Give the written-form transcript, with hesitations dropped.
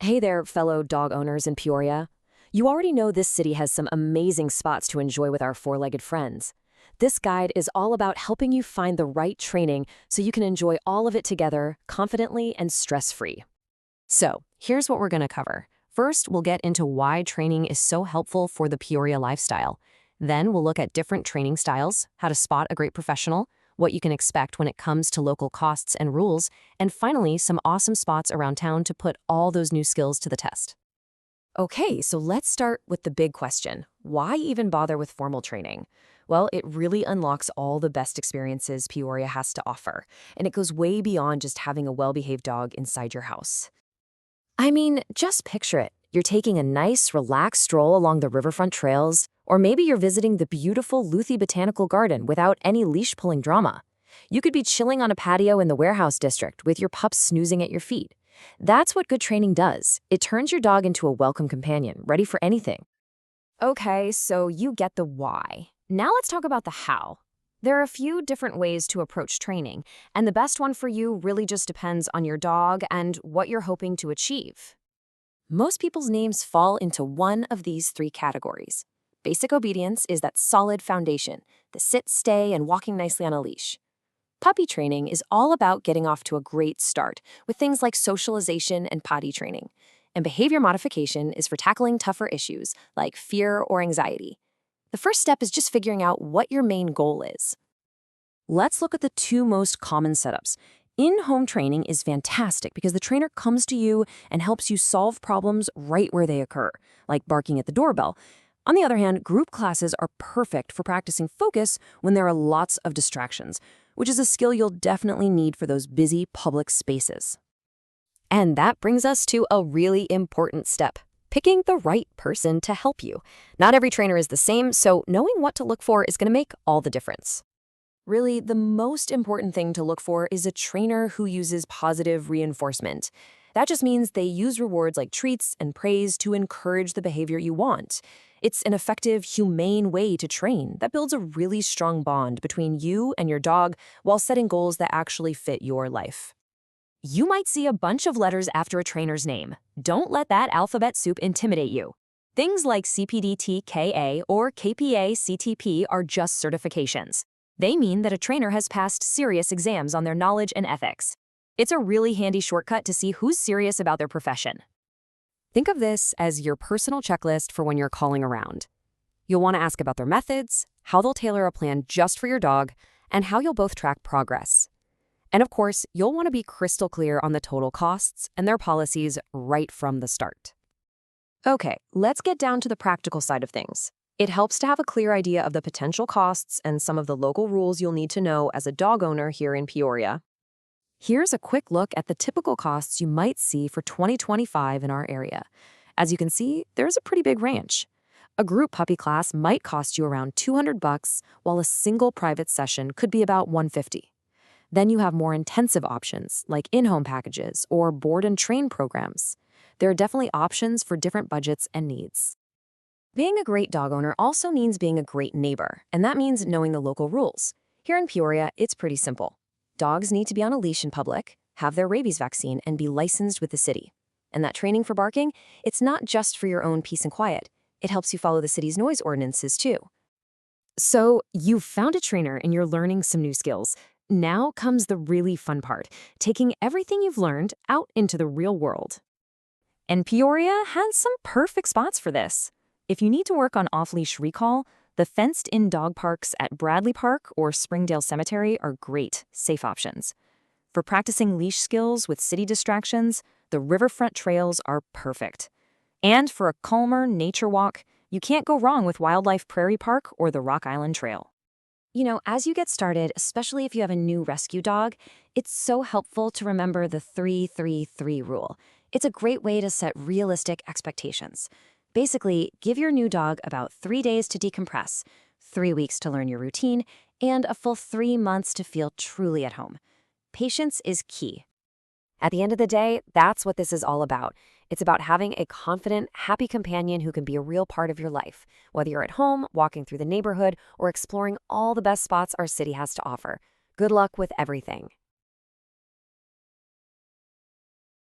Hey there, fellow dog owners in Peoria. You already know this city has some amazing spots to enjoy with our four-legged friends. This guide is all about helping you find the right training so you can enjoy all of it together, confidently and stress-free. So, here's what we're going to cover. First, we'll get into why training is so helpful for the Peoria lifestyle. Then, we'll look at different training styles, how to spot a great professional, what you can expect when it comes to local costs and rules, and finally, some awesome spots around town to put all those new skills to the test. Okay, so let's start with the big question. Why even bother with formal training? Well, it really unlocks all the best experiences Peoria has to offer, and it goes way beyond just having a well-behaved dog inside your house. I mean, just picture it. You're taking a nice, relaxed stroll along the riverfront trails, or maybe you're visiting the beautiful Luthi Botanical Garden without any leash-pulling drama. You could be chilling on a patio in the warehouse district with your pups snoozing at your feet. That's what good training does. It turns your dog into a welcome companion, ready for anything. Okay, so you get the why. Now let's talk about the how. There are a few different ways to approach training, and the best one for you really just depends on your dog and what you're hoping to achieve. Most people's names fall into one of these three categories. Basic obedience is that solid foundation, the sit, stay, and walking nicely on a leash. Puppy training is all about getting off to a great start with things like socialization and potty training. And behavior modification is for tackling tougher issues like fear or anxiety. The first step is just figuring out what your main goal is. Let's look at the two most common setups. In-home training is fantastic because the trainer comes to you and helps you solve problems right where they occur, like barking at the doorbell. On the other hand, group classes are perfect for practicing focus when there are lots of distractions, which is a skill you'll definitely need for those busy public spaces. And that brings us to a really important step. Picking the right person to help you. Not every trainer is the same, so knowing what to look for is going to make all the difference. Really, the most important thing to look for is a trainer who uses positive reinforcement. That just means they use rewards like treats and praise to encourage the behavior you want. It's an effective, humane way to train that builds a really strong bond between you and your dog while setting goals that actually fit your life. You might see a bunch of letters after a trainer's name. Don't let that alphabet soup intimidate you. Things like CPDT-KA or KPA-CTP are just certifications. They mean that a trainer has passed serious exams on their knowledge and ethics. It's a really handy shortcut to see who's serious about their profession. Think of this as your personal checklist for when you're calling around. You'll want to ask about their methods, how they'll tailor a plan just for your dog, and how you'll both track progress. And of course, you'll want to be crystal clear on the total costs and their policies right from the start. Okay, let's get down to the practical side of things. It helps to have a clear idea of the potential costs and some of the local rules you'll need to know as a dog owner here in Peoria. Here's a quick look at the typical costs you might see for 2025 in our area. As you can see, there's a pretty big range. A group puppy class might cost you around $200, while a single private session could be about $150. Then you have more intensive options like in-home packages or board and train programs. There are definitely options for different budgets and needs. Being a great dog owner also means being a great neighbor, and that means knowing the local rules. Here in Peoria, it's pretty simple. Dogs need to be on a leash in public, have their rabies vaccine, and be licensed with the city. And that training for barking, it's not just for your own peace and quiet. It helps you follow the city's noise ordinances too. So, you've found a trainer and you're learning some new skills. Now comes the really fun part, taking everything you've learned out into the real world. And Peoria has some perfect spots for this. If you need to work on off-leash recall, the fenced-in dog parks at Bradley Park or Springdale Cemetery are great, safe options. For practicing leash skills with city distractions, the riverfront trails are perfect. And for a calmer nature walk, you can't go wrong with Wildlife Prairie Park or the Rock Island Trail. As you get started, especially if you have a new rescue dog, it's so helpful to remember the 3-3-3 rule. It's a great way to set realistic expectations. Basically, give your new dog about 3 days to decompress, 3 weeks to learn your routine, and a full 3 months to feel truly at home. Patience is key. At the end of the day, that's what this is all about. It's about having a confident, happy companion who can be a real part of your life, whether you're at home, walking through the neighborhood, or exploring all the best spots our city has to offer. Good luck with everything.